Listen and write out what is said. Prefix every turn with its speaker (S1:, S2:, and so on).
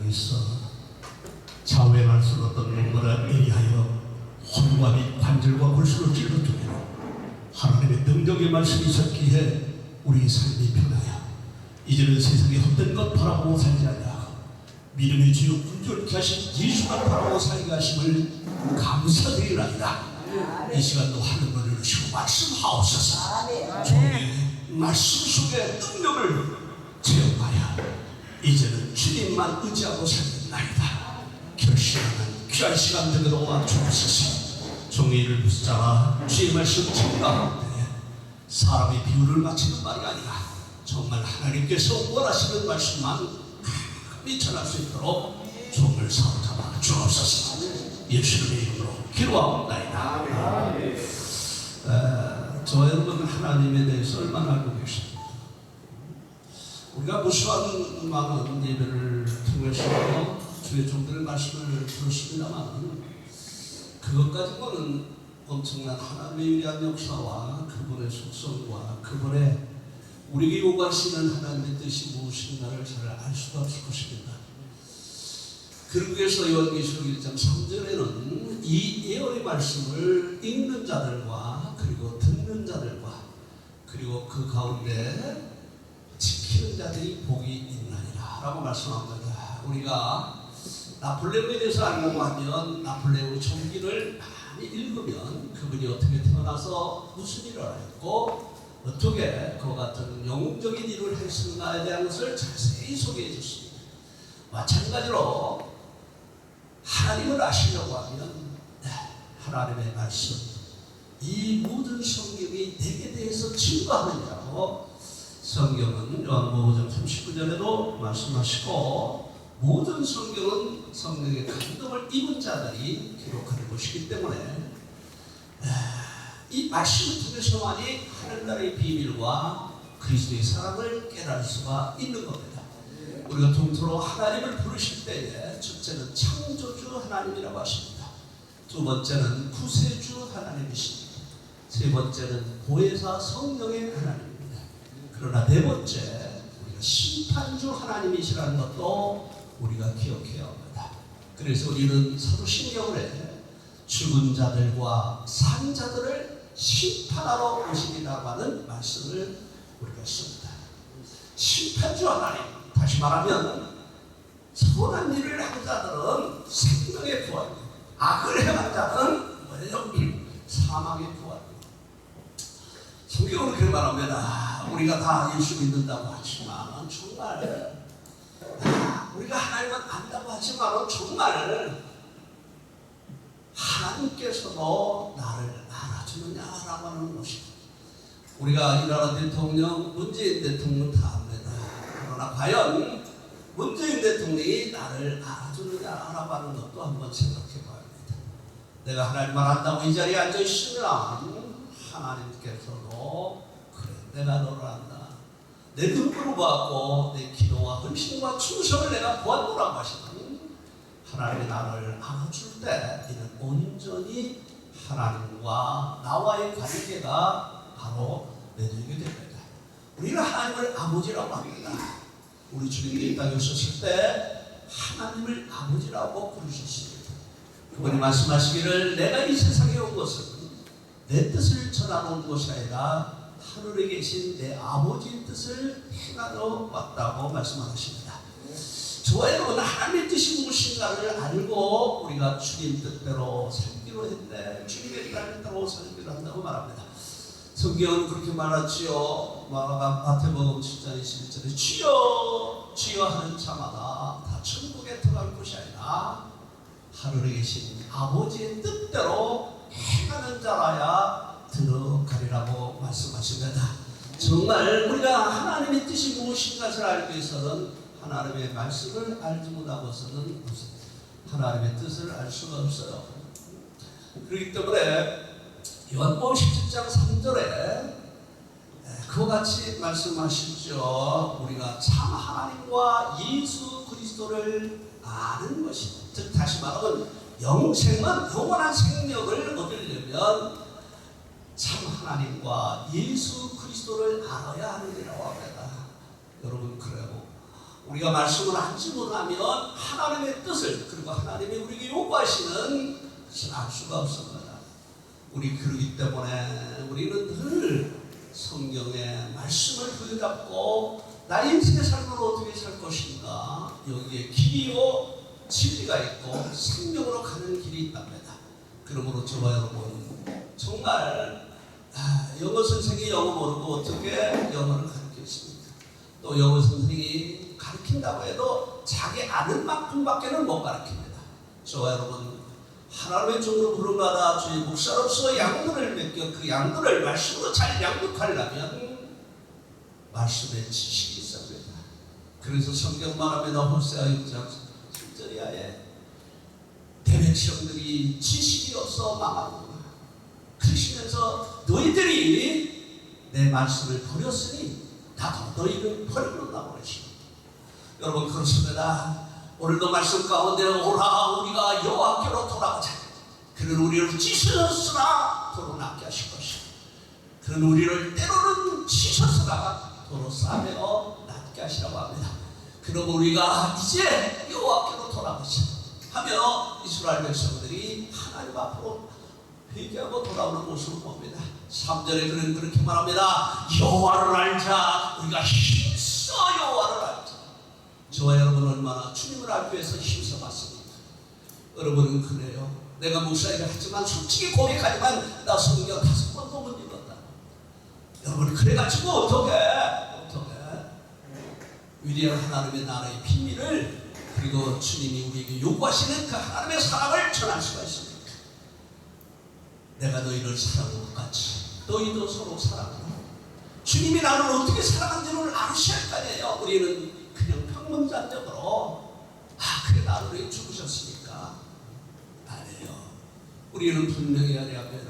S1: 있어 좌우에만 쏟았던 눈물을 예리하여 혼과 및 관절과 골수로 찔러주며 하나님의 능력의 말씀이 있었기에 우리 삶이 변하여 이제는 세상의 헛된 것 바라보고 살지 아니하고 믿음의 주요 온전케 하신 예수만 바라보고 살게 하심을 감사드리나이다. 이 시간도 하늘을 열으시고 말씀하옵소서. 주의 말씀 속에 능력을 체험하여 이제는 주님만 의지하고 살겠나이다. 결심하는 귀한 시간 되도록 도와주옵소서. 종의 일을 붙잡아 주의 말씀 증가하는데 사람의 비유를 마치는 말이 아니라 정말 하나님께서 원하시는 말씀만 감히 전할 수 있도록 종을 사로잡아 주옵소서. 예수님의 이름으로 기도하옵나이다. 저 여러분 하나님에 대해서 얼마나 알고 계십니까? 우리가 무수한 많은 예배를 통해서 주의 종들의 말씀을 들었습니다만 그것 가지고는 엄청난 하나님의 위대한 역사와 그분의 속성과 그분의 우리에게 요구하시는 하나님의 뜻이 무엇인가를 잘 알 수가 없을 것입니다. 그러기 위해서 요한계시록 1장 3절에는 이 예언의 말씀을 읽는 자들과 그리고 듣는 자들과 그리고 그 가운데 지키는 자들이 복이 있나니라 라고 말씀합니다. 우리가 나폴레옹에 대해서 알려고 하면 나폴레옹의 전기를 많이 읽으면 그분이 어떻게 태어나서 무슨 일을 했고 어떻게 그와 같은 영웅적인 일을 했는가에 대한 것을 자세히 소개해 줬습니다. 마찬가지로 하나님을 아시려고 하면 하나님의 말씀 이 모든 성경이 내게 대해서 증거하느냐고 성경은 요한복음 5장 39절에도 말씀하시고 모든 성경은 성령의 감동을 입은 자들이 기록하는 것이기 때문에 이 말씀을 통해서만이 하늘나라의 비밀과 그리스도의 사랑을 깨달을 수가 있는 겁니다. 우리가 통틀어 하나님을 부르실 때에 첫째는 창조주 하나님이라고 하십니다. 두 번째는 구세주 하나님이십니다. 세 번째는 보혜사 성령의 하나님입니다. 그러나 네 번째 우리가 심판주 하나님이시라는 것도 우리가 기억해야 합니다. 그래서 우리는 사도신경에 죽은 자들과 산 자들을 심판하러 오시리라고 하는 말씀을 우리가 씁니다. 심판주 하나님, 다시 말하면 선한 일을 한 자들은 생명의 구원입니다. 악을 행한 자는 사망의 구원입니다. 성경은 그렇게 말합니다. 우리가 다 예수 믿는다고 하지만 정말 우리가 하나님은 안다고 하지만 정말 하나님께서도 나를 알아주느냐라고 하는 것입니다. 우리가 이 나라 대통령 문재인 대통령 다 압니다. 그러나 과연 문재인 대통령이 나를 알아주느냐라고 하는 것도 한번 생각해 봐야 합니다. 내가 하나님을 안다고 이 자리에 앉아 있으면 하나님께서도 그래 내가 너를 안다. 내 눈으로 보았고 내 기도와 헌신과 충성을 내가 보았노라고 하시는 하나님이 나를 알아줄 때 이는 온전히 하나님과 나와의 관계가 바로 맺어지게 됩니다. 우리가 하나님을 아버지라고 합니다. 우리 주님이 이 땅에 오셨을 때 하나님을 아버지라고 부르셨습니다. 그분이 말씀하시기를 내가 이 세상에 온 것은 내 뜻을 전하는 것이 아니라 하늘에 계신 내 아버지의 뜻을 행하러 왔다고 말씀하십니다. 저와 여러분 하나님의 뜻이 무엇인가를 알고 우리가 주님 뜻대로 살기로 했는데 주님의 뜻대로 살기로 한다고 말합니다. 성경은 그렇게 말하지요. 마태복음 7장 21절에 주여 주여 하는 자마다 다 천국에 들어갈 것이 아니라 하늘에 계신 아버지의 뜻대로 행하는 자라야 들어가리라고 말씀하십니다. 정말 우리가 하나님의 뜻이 무엇인가를 알기 위해서는 하나님의 말씀을 알지 못하고서는 하나님의 뜻을 알 수가 없어요. 그렇기 때문에 요한복음 17장 3절에 그와 같이 말씀하시죠. 우리가 참 하나님과 예수 그리스도를 아는 것이다. 즉 다시 말하면 영생은 영원한 생명을 얻으려면 참 하나님과 예수 그리스도를 알아야 하느니라고 합니다. 여러분 그래요. 우리가 말씀을 안 증언하면 하나님의 뜻을, 그리고 하나님이 우리에게 요구하시는 것을 알 수가 없습니다. 우리 그러기 때문에 우리는 늘 성경의 말씀을 부여잡고 나의 인생의 삶을 어떻게 살 것인가, 여기에 길이요 진리가 있고 생명으로 가는 길이 있답니다. 그러므로 저와 여러분 정말 영어 선생이 영어 모르고 어떻게 영어를 가르치겠습니까? 또 영어 선생이 가르친다고 해도 자기 아는 만큼밖에는 못 가르칩니다. 저와 여러분 하나님의 종으로 부름받아 주의 목사로서 양들을 맡겨 그 양들을 말씀으로 잘 양육하려면 말씀의 지식이 있어야 합니다. 그래서 성경 말합니다. 호세아 6장 7절에 아예 내 백성들이 지식이 없어 망하구나. 그러시면서 너희들이 내 말씀을 버렸으니 나도 너희를 버리는다고 그러십니다. 여러분 그렇습니다. 오늘도 말씀 가운데 오라 우리가 여호와께로 돌아가자. 그는 우리를 찢으셨으나 도로 낫게 하실 것이고 그는 우리를 때로는 치셨으나 도로 싸매어 낫게 하시라고 합니다. 그럼 우리가 이제 여호와께로 돌아가자 하며 이스라엘 백성들이 하나님 앞으로 회개하고 돌아오는 모습을 봅니다. 3절에 그는 그렇게 말합니다. 여호와를 알자. 우리가 힘써 여호와를 알자. 저와 여러분 얼마나 주님을 알기 위해서 힘써봤습니까? 여러분은 그래요. 내가 목사에게 하지만 솔직히 고백하지만 나 성경 5번도 못 읽었다. 여러분 그래가지고 어떻게 위대한 하나님의 나라의 비밀을 그리고 주님이 우리에게 요구하시는 그 하나님의 사랑을 전할 수가 있습니까? 내가 너희를 사랑한 것 같이 너희도 서로 사랑하라. 주님이 나를 어떻게 사랑하는지를 알으셔야 할 거 아니에요. 우리는 그냥 평범자적으로 그래 나를 위해 죽으셨으니까 아니에요. 우리는 분명히 하려면